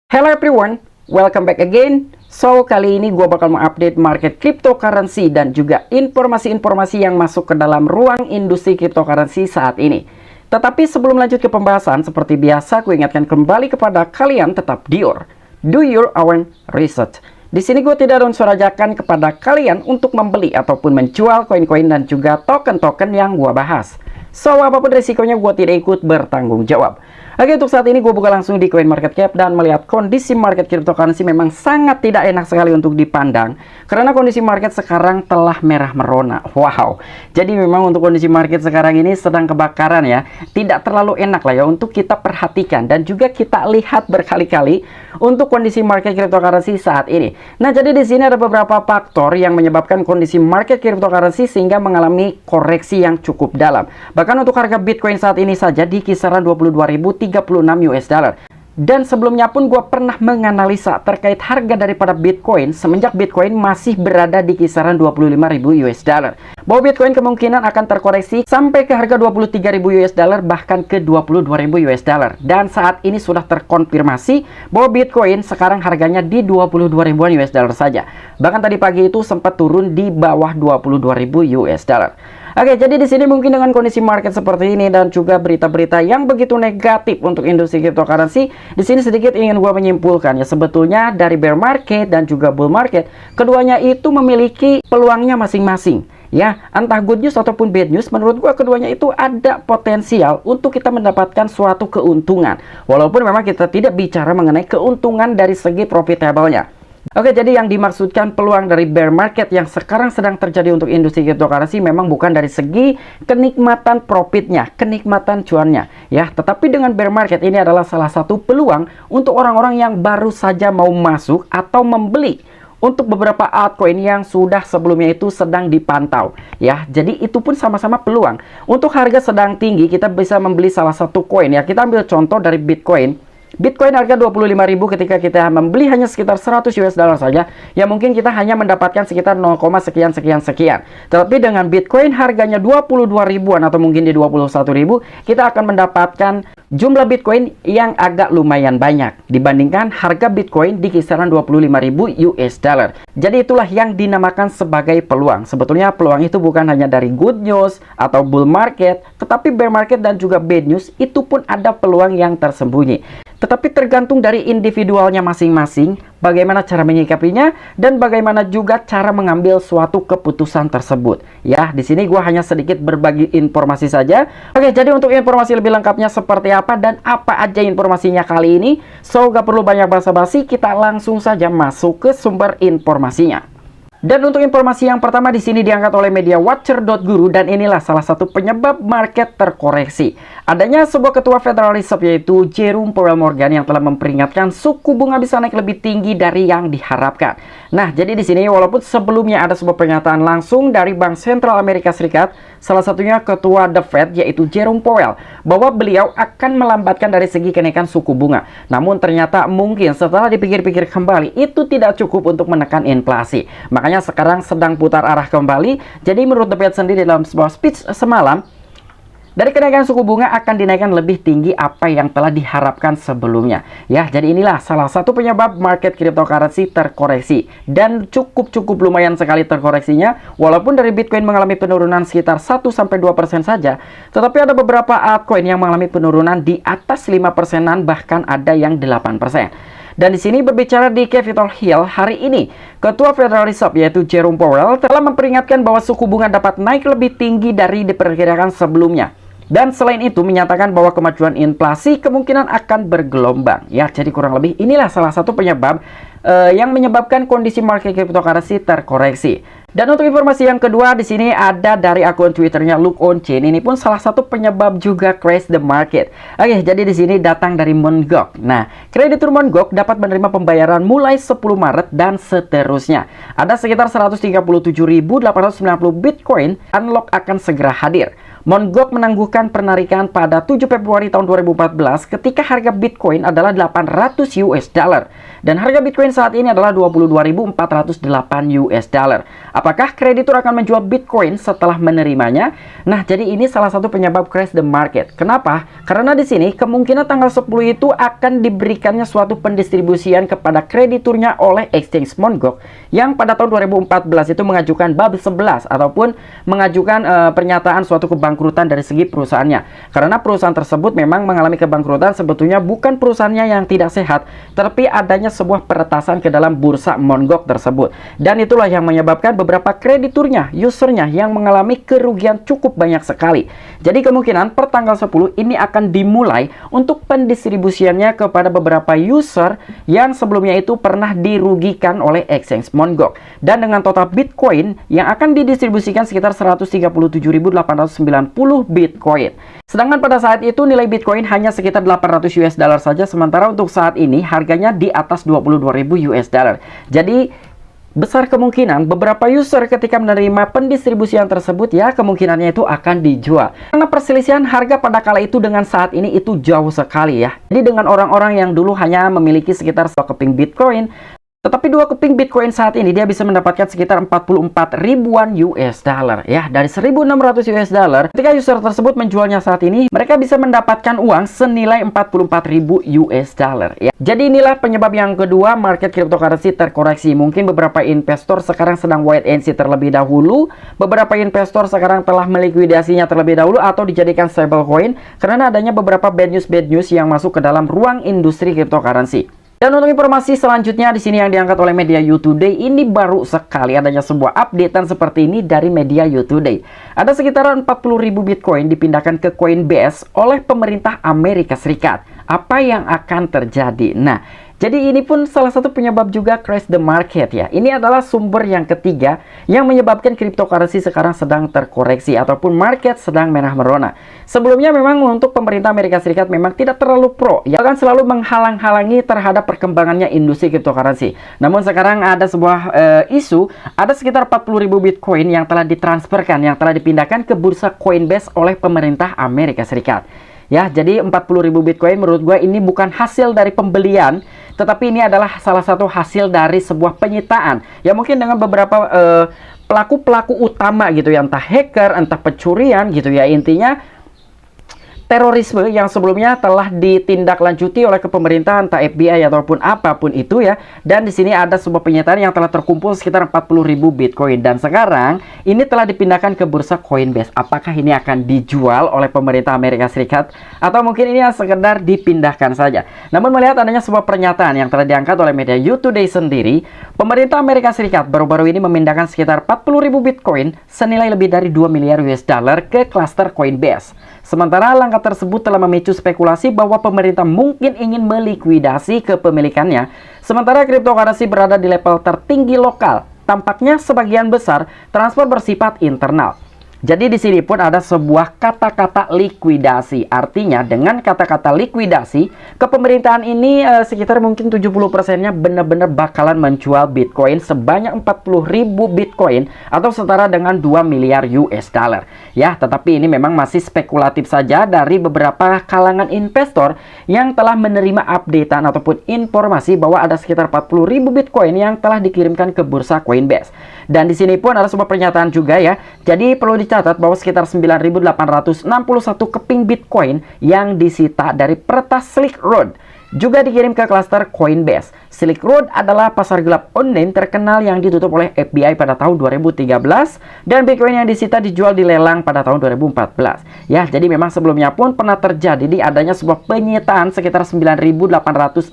Hello everyone, welcome back again. So, kali ini gue bakal mengupdate market cryptocurrency dan juga informasi-informasi yang masuk ke dalam ruang industri cryptocurrency saat ini. Tetapi sebelum lanjut ke pembahasan, seperti biasa gue ingatkan kembali kepada kalian tetap do your own research. Di sini gue tidak unsur ajakan kepada kalian untuk membeli ataupun menjual koin-koin dan juga token-token yang gue bahas. So, apapun resikonya gue tidak ikut bertanggung jawab. Oke, untuk saat ini gue buka langsung di CoinMarketCap dan melihat kondisi market cryptocurrency memang sangat tidak enak sekali untuk dipandang. Karena kondisi market sekarang telah merah merona. Wow, jadi memang untuk kondisi market sekarang ini sedang kebakaran ya. Tidak terlalu enak lah ya untuk kita perhatikan dan juga kita lihat berkali-kali untuk kondisi market cryptocurrency saat ini. Nah, jadi di sini ada beberapa faktor yang menyebabkan kondisi market cryptocurrency sehingga mengalami koreksi yang cukup dalam. Bahkan untuk harga Bitcoin saat ini saja di kisaran 22.036 US dollar. Dan sebelumnya pun gue pernah menganalisa terkait harga daripada Bitcoin semenjak Bitcoin masih berada di kisaran 25.000 US dollar. Bahwa Bitcoin kemungkinan akan terkoreksi sampai ke harga 23.000 US dollar bahkan ke 22.000 US dollar. Dan saat ini sudah terkonfirmasi bahwa Bitcoin sekarang harganya di 22.000 US dollar saja. Bahkan tadi pagi itu sempat turun di bawah 22.000 US dollar. Oke, jadi di sini mungkin dengan kondisi market seperti ini dan juga berita-berita yang begitu negatif untuk industri cryptocurrency, di sini sedikit ingin gua menyimpulkan ya, sebetulnya dari bear market dan juga bull market, keduanya itu memiliki peluangnya masing-masing. Ya, entah good news ataupun bad news, menurut gua keduanya itu ada potensial untuk kita mendapatkan suatu keuntungan. Walaupun memang kita tidak bicara mengenai keuntungan dari segi profitable-nya. Oke, jadi yang dimaksudkan peluang dari bear market yang sekarang sedang terjadi untuk industri cryptocurrency memang bukan dari segi kenikmatan profitnya, kenikmatan cuannya ya, tetapi dengan bear market ini adalah salah satu peluang untuk orang-orang yang baru saja mau masuk atau membeli untuk beberapa altcoin yang sudah sebelumnya itu sedang dipantau ya. Jadi itu pun sama-sama peluang. Untuk harga sedang tinggi kita bisa membeli salah satu koin ya. Kita ambil contoh dari Bitcoin. Bitcoin harga 25.000 ketika kita membeli hanya sekitar 100 US dollar saja, ya mungkin kita hanya mendapatkan sekitar 0, sekian. Tetapi dengan Bitcoin harganya 22 ribuan atau mungkin di 21.000, kita akan mendapatkan jumlah Bitcoin yang agak lumayan banyak dibandingkan harga Bitcoin di kisaran 25.000 US dollar. Jadi itulah yang dinamakan sebagai peluang. Sebetulnya peluang itu bukan hanya dari good news atau bull market, tetapi bear market dan juga bad news itu pun ada peluang yang tersembunyi. Tetapi tergantung dari individualnya masing-masing, bagaimana cara menyikapinya dan bagaimana juga cara mengambil suatu keputusan tersebut. Ya, di sini gua hanya sedikit berbagi informasi saja. Oke, jadi untuk informasi lebih lengkapnya seperti apa dan apa aja informasinya kali ini, so gak perlu banyak basa-basi, kita langsung saja masuk ke sumber informasinya. Dan untuk informasi yang pertama di sini diangkat oleh media Watcher.guru dan inilah salah satu penyebab market terkoreksi. Adanya sebuah ketua Federal Reserve yaitu Jerome Powell Morgan yang telah memperingatkan suku bunga bisa naik lebih tinggi dari yang diharapkan. Nah, jadi di sini walaupun sebelumnya ada sebuah pernyataan langsung dari Bank Sentral Amerika Serikat, salah satunya ketua The Fed yaitu Jerome Powell, bahwa beliau akan melambatkan dari segi kenaikan suku bunga. Namun ternyata mungkin setelah dipikir-pikir kembali itu tidak cukup untuk menekan inflasi. Makanya sekarang sedang putar arah kembali. Jadi menurut The Fed sendiri dalam sebuah speech semalam, dari kenaikan suku bunga akan dinaikkan lebih tinggi apa yang telah diharapkan sebelumnya. Ya, jadi inilah salah satu penyebab market cryptocurrency terkoreksi. Dan cukup lumayan sekali terkoreksinya. Walaupun dari Bitcoin mengalami penurunan sekitar 1-2% saja, tetapi ada beberapa altcoin yang mengalami penurunan di atas 5%-an, bahkan ada yang 8%. Dan di sini berbicara di Capitol Hill hari ini, Ketua Federal Reserve yaitu Jerome Powell telah memperingatkan bahwa suku bunga dapat naik lebih tinggi dari diperkirakan sebelumnya. Dan selain itu menyatakan bahwa kemajuan inflasi kemungkinan akan bergelombang. Ya, jadi kurang lebih inilah salah satu penyebab yang menyebabkan kondisi market cryptocurrency terkoreksi. Dan untuk informasi yang kedua di sini ada dari akun Twitternya Luke On-chain. Ini pun salah satu penyebab juga crash the market. Oke, jadi di sini datang dari Mt. Gox. Nah, kreditur Mt. Gox dapat menerima pembayaran mulai 10 Maret dan seterusnya. Ada sekitar 137.890 Bitcoin unlock akan segera hadir. Mt. Gox menangguhkan penarikan pada 7 Februari tahun 2014 ketika harga Bitcoin adalah 800 US dollar dan harga Bitcoin Bitcoin saat ini adalah 22.408 US dollar. Apakah kreditur akan menjual Bitcoin setelah menerimanya? Nah, jadi ini salah satu penyebab crash the market. Kenapa? Karena di sini kemungkinan tanggal 10 itu akan diberikannya suatu pendistribusian kepada krediturnya oleh exchange Mt. Gox yang pada tahun 2014 itu mengajukan bab 11 ataupun mengajukan pernyataan suatu kebangkrutan dari segi perusahaannya. Karena perusahaan tersebut memang mengalami kebangkrutan, sebetulnya bukan perusahaannya yang tidak sehat, tapi adanya sebuah peretasan ke dalam bursa Mt. Gox tersebut. Dan itulah yang menyebabkan beberapa krediturnya, usernya yang mengalami kerugian cukup banyak sekali. Jadi kemungkinan per tanggal 10 ini akan dimulai untuk pendistribusiannya kepada beberapa user yang sebelumnya itu pernah dirugikan oleh exchange Mt. Gox. Dan dengan total Bitcoin yang akan didistribusikan sekitar 137.890 Bitcoin. Sedangkan pada saat itu nilai Bitcoin hanya sekitar 800 US dollar saja, sementara untuk saat ini harganya di atas 22.000 US dollar. Jadi besar kemungkinan beberapa user ketika menerima pendistribusian tersebut ya kemungkinannya itu akan dijual. Karena perselisihan harga pada kala itu dengan saat ini itu jauh sekali ya. Jadi dengan orang-orang yang dulu hanya memiliki sekitar 1 keping Bitcoin, tetapi 2 keping Bitcoin saat ini dia bisa mendapatkan sekitar 44 ribuan US dollar ya. Dari 1.600 US dollar, ketika user tersebut menjualnya saat ini, mereka bisa mendapatkan uang senilai 44.000 US dollar ya. Jadi inilah penyebab yang kedua market cryptocurrency terkoreksi. Mungkin beberapa investor sekarang sedang wait and see terlebih dahulu. Beberapa investor sekarang telah melikuidasinya terlebih dahulu atau dijadikan stablecoin karena adanya beberapa bad news yang masuk ke dalam ruang industri cryptocurrency. Dan untuk informasi selanjutnya di sini yang diangkat oleh media You Today, ini baru sekali adanya sebuah updatean seperti ini dari media You Today. Ada sekitar 40.000 Bitcoin dipindahkan ke Coinbase oleh pemerintah Amerika Serikat. Apa yang akan terjadi? Nah, jadi ini pun salah satu penyebab juga crash the market ya. Ini adalah sumber yang ketiga yang menyebabkan cryptocurrency sekarang sedang terkoreksi ataupun market sedang merah merona. Sebelumnya memang untuk pemerintah Amerika Serikat memang tidak terlalu pro, ya kan, selalu menghalang-halangi terhadap perkembangannya industri cryptocurrency. Namun sekarang ada sebuah isu, ada sekitar 40.000 Bitcoin yang telah ditransferkan, yang telah dipindahkan ke bursa Coinbase oleh pemerintah Amerika Serikat. Ya, jadi 40.000 Bitcoin menurut gue ini bukan hasil dari pembelian, tetapi ini adalah salah satu hasil dari sebuah penyitaan. Ya mungkin dengan beberapa pelaku-pelaku utama gitu ya, entah hacker, entah pencurian gitu ya, intinya terorisme yang sebelumnya telah ditindaklanjuti oleh pemerintahan, entah FBI ataupun apapun itu ya. Dan di sini ada sebuah penyitaan yang telah terkumpul sekitar 40.000 Bitcoin dan sekarang ini telah dipindahkan ke bursa Coinbase. Apakah ini akan dijual oleh pemerintah Amerika Serikat atau mungkin ini sekedar dipindahkan saja? Namun melihat adanya sebuah pernyataan yang telah diangkat oleh media You Today sendiri, pemerintah Amerika Serikat baru-baru ini memindahkan sekitar 40.000 Bitcoin senilai lebih dari 2 miliar US dollar ke klaster Coinbase. Sementara langkah tersebut telah memicu spekulasi bahwa pemerintah mungkin ingin melikuidasi kepemilikannya. Sementara cryptocurrency berada di level tertinggi lokal, tampaknya sebagian besar transfer bersifat internal. Jadi di sini pun ada sebuah kata-kata likuidasi. Artinya dengan kata-kata likuidasi, kepemerintahan ini sekitar mungkin 70%-nya benar-benar bakalan menjual Bitcoin sebanyak 40.000 Bitcoin atau setara dengan 2 miliar US dollar. Ya, tetapi ini memang masih spekulatif saja dari beberapa kalangan investor yang telah menerima updatean ataupun informasi bahwa ada sekitar 40.000 Bitcoin yang telah dikirimkan ke bursa Coinbase. Dan di sini pun ada sebuah pernyataan juga ya. Jadi perlu dicatat bahwa sekitar 9.861 keping Bitcoin yang disita dari peretas Silk Road juga dikirim ke klaster Coinbase. Silk Road adalah pasar gelap online terkenal yang ditutup oleh FBI pada tahun 2013 dan Bitcoin yang disita dijual di lelang pada tahun 2014. Ya, jadi memang sebelumnya pun pernah terjadi di adanya sebuah penyitaan sekitar 9.861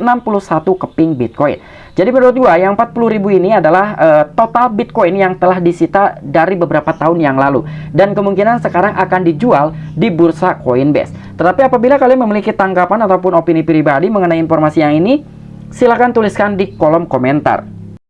keping Bitcoin. Jadi menurut gua yang 40.000 ini adalah total Bitcoin yang telah disita dari beberapa tahun yang lalu dan kemungkinan sekarang akan dijual di bursa Coinbase. Tetapi apabila kalian memiliki tanggapan ataupun opini pribadi mengenai informasi yang ini, silahkan tuliskan di kolom komentar.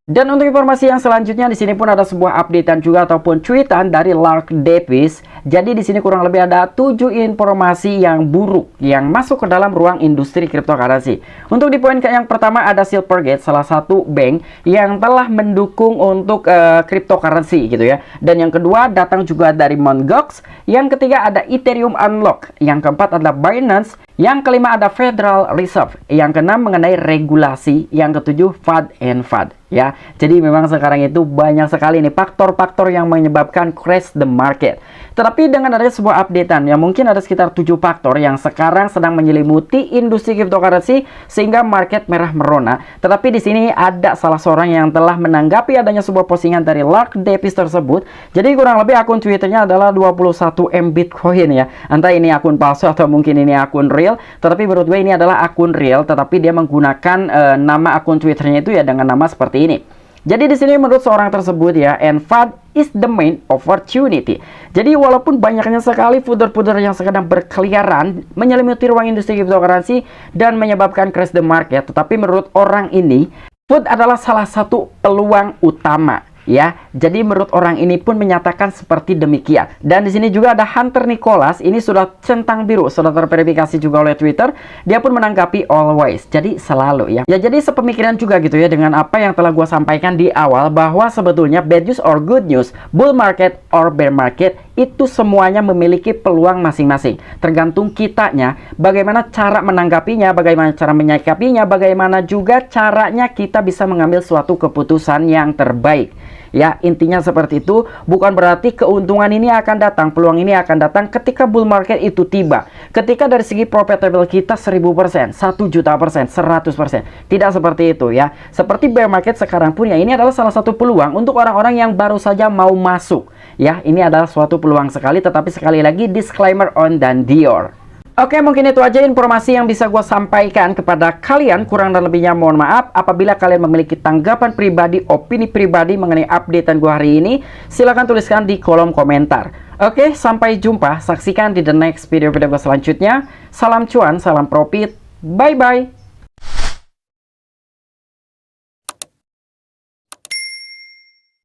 Dan untuk informasi yang selanjutnya di sini pun ada sebuah updatean juga ataupun cuitan dari Lark Davis. Jadi di sini kurang lebih ada 7 informasi yang buruk yang masuk ke dalam ruang industri cryptocurrency. Untuk di poin yang pertama ada Silvergate, salah satu bank yang telah mendukung untuk cryptocurrency gitu ya. Dan yang kedua datang juga dari Mt. Gox. Yang ketiga ada Ethereum Unlock. Yang keempat adalah Binance. Yang kelima ada Federal Reserve. Yang keenam mengenai regulasi. Yang ketujuh FUD and FUD. Ya, jadi memang sekarang itu banyak sekali nih faktor-faktor yang menyebabkan crash the market. Tetapi dengan adanya sebuah updatean, ya mungkin ada sekitar 7 faktor yang sekarang sedang menyelimuti industri cryptocurrency sehingga market merah merona. Tetapi di sini ada salah seorang yang telah menanggapi adanya sebuah postingan dari Lark Davis tersebut. Jadi kurang lebih akun Twitternya adalah 21 M Bitcoin ya. Entah ini akun palsu atau mungkin ini akun real. Tetapi menurut gue ini adalah akun real, tetapi dia menggunakan nama akun Twitternya itu ya dengan nama seperti ini. Jadi di sini menurut seorang tersebut ya, and FUD is the main opportunity. Jadi walaupun banyaknya sekali fooder-fooder yang sedang berkeliaran menyelimuti ruang industri cryptocurrency dan menyebabkan crash the market, tetapi menurut orang ini FUD adalah salah satu peluang utama. Ya, jadi menurut orang ini pun menyatakan seperti demikian. Dan di sini juga ada Hunter Nicholas, ini sudah centang biru, sudah terverifikasi juga oleh Twitter. Dia pun menanggapi always, jadi selalu ya. Ya, jadi sepemikiran juga gitu ya dengan apa yang telah gua sampaikan di awal, bahwa sebetulnya bad news or good news, bull market or bear market, itu semuanya memiliki peluang masing-masing. Tergantung kitanya, bagaimana cara menanggapinya, bagaimana cara menyikapinya, bagaimana juga caranya kita bisa mengambil suatu keputusan yang terbaik. Ya, intinya seperti itu. Bukan berarti keuntungan ini akan datang, peluang ini akan datang ketika bull market itu tiba. Ketika dari segi profitable kita 1000%, 1.000.000%, 100%. Tidak seperti itu ya. Seperti bear market sekarang pun ya, ini adalah salah satu peluang untuk orang-orang yang baru saja mau masuk. Ya, ini adalah suatu peluang sekali, tetapi sekali lagi disclaimer on dan Dior. Oke, mungkin itu aja informasi yang bisa gue sampaikan kepada kalian. Kurang dan lebihnya mohon maaf. Apabila kalian memiliki tanggapan pribadi, opini pribadi mengenai updatean gue hari ini, silahkan tuliskan di kolom komentar. Oke, sampai jumpa. Saksikan di the next video gue selanjutnya. Salam cuan, salam profit. Bye-bye.